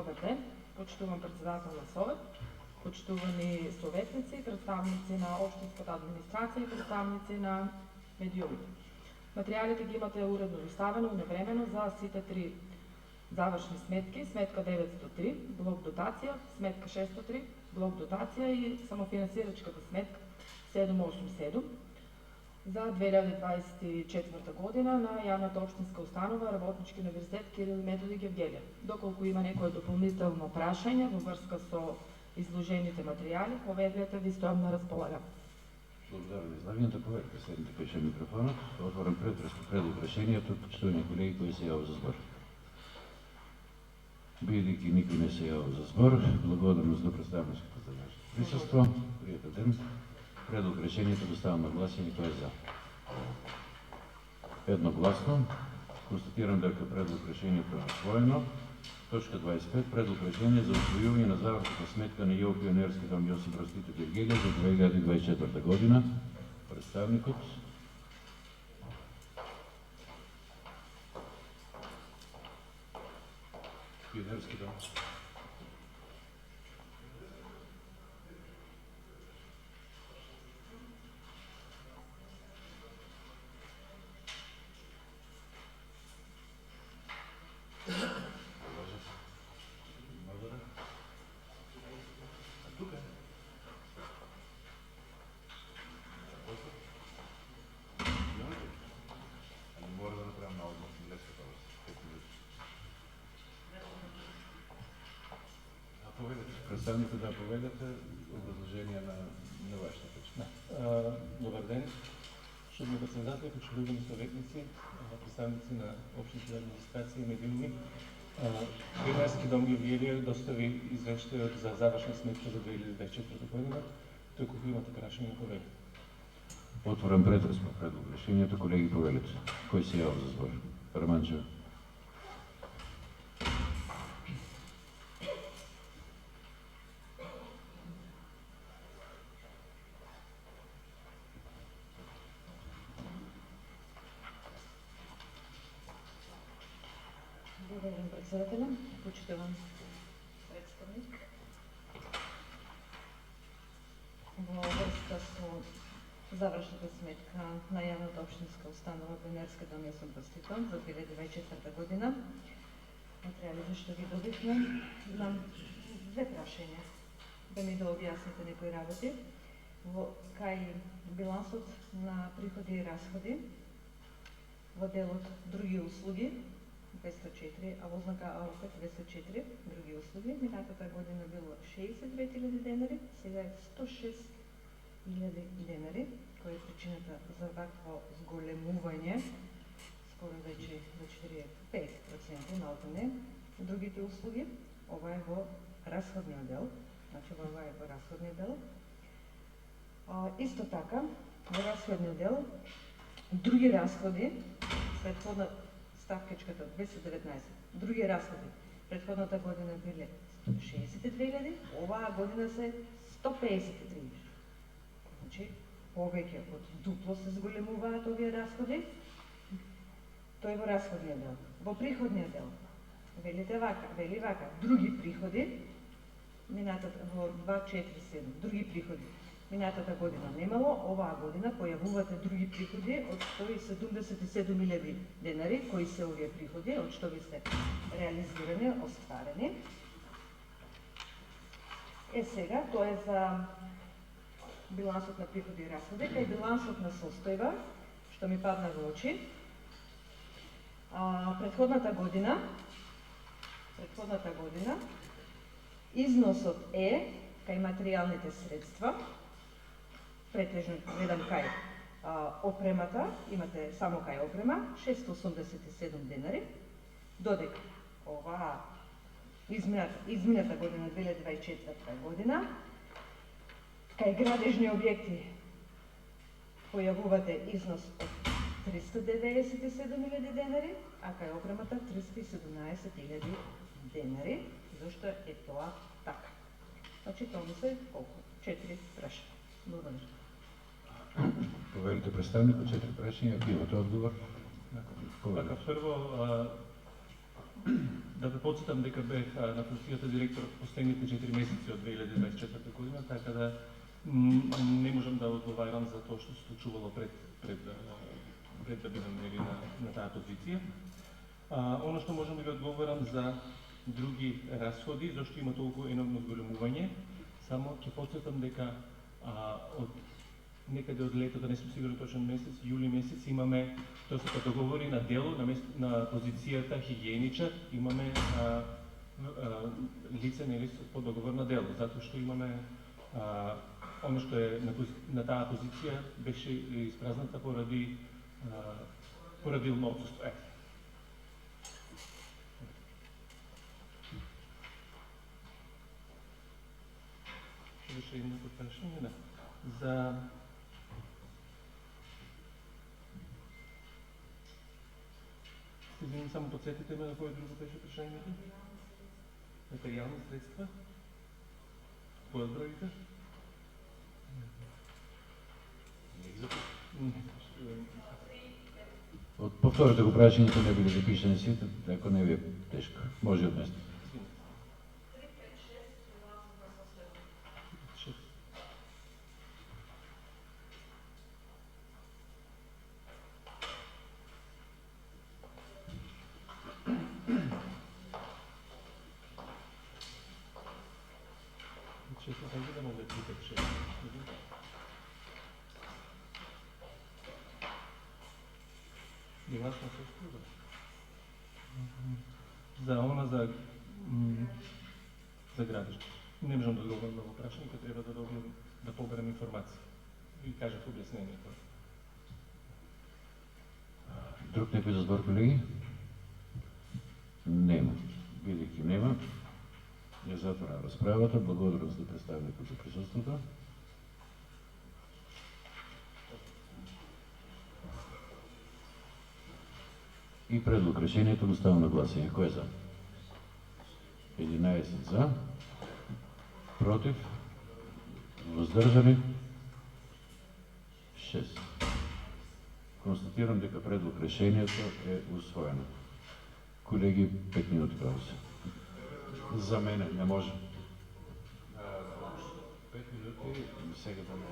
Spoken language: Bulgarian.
Добар ден, почитуван председател на Совет, почитувани советници, представници на општинската администрација и представници на медиумите. Материјалите ги имате уредно доставено вневремено за сите три завршни сметки, сметка 903, блок дотација, сметка 603, блок дотација и самофинансирачката сметка 787 за 2024 година на јавната општинска установа Работнички универзитет Кирил и Методи Гевгелиев. Доколку има некое дополнително прашање во врска со изложените материјали, поведлете, ви стојам на располагање. Благодарам за излагањето. Поверите следните пише микрофонот. Отворам претрес по предлог решението, почитувани колеги кои се јават за збор. Бидејќи никој не се јавил за збор, благодарност до представничкото за присуство. Пријатен ден. Предлог решението доставам на гласање. Кој е за? Едногласно. Констатирам дека предлог решението е усвоено. Точка 25. Предлог решение за усвојување на завршната сметка на ЈО Пионерски дом Јосип Брз Тито Гевгелиев за 2024 година. Представникот. Пионерски дом. Представникот да поведете образложение на вашата точка. Добар ден, шановни председатели, почитувани советници, представници на општинската администрација и медиуми. Пионерски дом Гевгелиев достави извештајот за завршна сметка за 2024 година. Тој имате прашање, повелете. Отворам претрес по предлог решението. Колеги, повелете. Кој се јавил за збор? Романчева. Благодарам председателя, почитуван представник. Во врска со завршната сметка на јавната општинска установа Пионерски дом Јосип Брз Тито за 2024 година, материјалите што ги добивме, имам две прашања да ми да објасните некои работи. Кај билансот на приходи и расходи во делот други услуги 204, а во знака АОП 204, други услуги. Минатата година било 62.000 денари, сега е 106.000 денари, која е причината за вакво зголемување, скоро веќе за 45% малку другите услуги. Ова е во расходниот дел, значи ова е во расходниот дел. Исто така, во расходниот дел, други расходи, претходна ставкичката 219, други расходи, претходната година биле 162.000, оваа година се 153.000. Значи, повеќе од дупло се зголемуваат овие расходи. Тој во расходниот дел. Во приходниот дел, вели вака, други приходи, минатата во 247, други приходи. Минатата година немало, оваа година појавувате други приходи од 177.000 денари, кои се овие приходи, од што ви се реализирани, остварени. Сега, тоа е за билансот на приходи и расходи, кај билансот на состојба, што ми падна во очи. Претходната година, износот е кај материјалните средства, претежно гледам кај опремата, имате само кај опрема, 687 денари, додека оваа измината година, 2024 година, кај градежни објекти појавувате износ од 397.000 денари, а кај опремата 317.000 денари. Зошто е тоа така? Значи, тоа ми се колку? 4 прашања. Благодарам. Повелите представникот, 4 прашања, имате одговор? Прво, Да ве подсетам дека бех на позицијата директор последните 4 месеци од 2024 година, така да не можам да одговарам за тоа што се случувало пред да бидам на таа позиција. Оно што можам да ви одговорам за други расходи, зашто има толку енормно зголемување, само ќе подсетам дека од некаде од летото, не сум сигурен точен месец, јули месец, имаме, тоа се па договори на дело, на позицијата хигиеничар, имаме лице по договор на дело, затоа што имаме оно што е на таа позиција беше испразната поради отсуство. Што беше едното прашање? Да. За извинувам, само подсетите ме на кое друго беше прашањето? Материјални средства? Кој од броите? Од повторите го прашањето не били запишани сите, ако не ви е тешко. Може од место. За градиш. Не можам да одговорам на прашање, ќе треба да добием да поберем информација. И кажав објаснението. Друг некој за збор, колеги? Нема. Бидејќи нема, ја затворам расправата. Благодарам за представникот за присуството. И предлог решението го ставам на гласање. Кој е за? 11 за, против, воздржани 6. Констатирам дека предлог решението е усвоено. Колеги, 5 минути пауза. За мене не може. 5 минути сега да не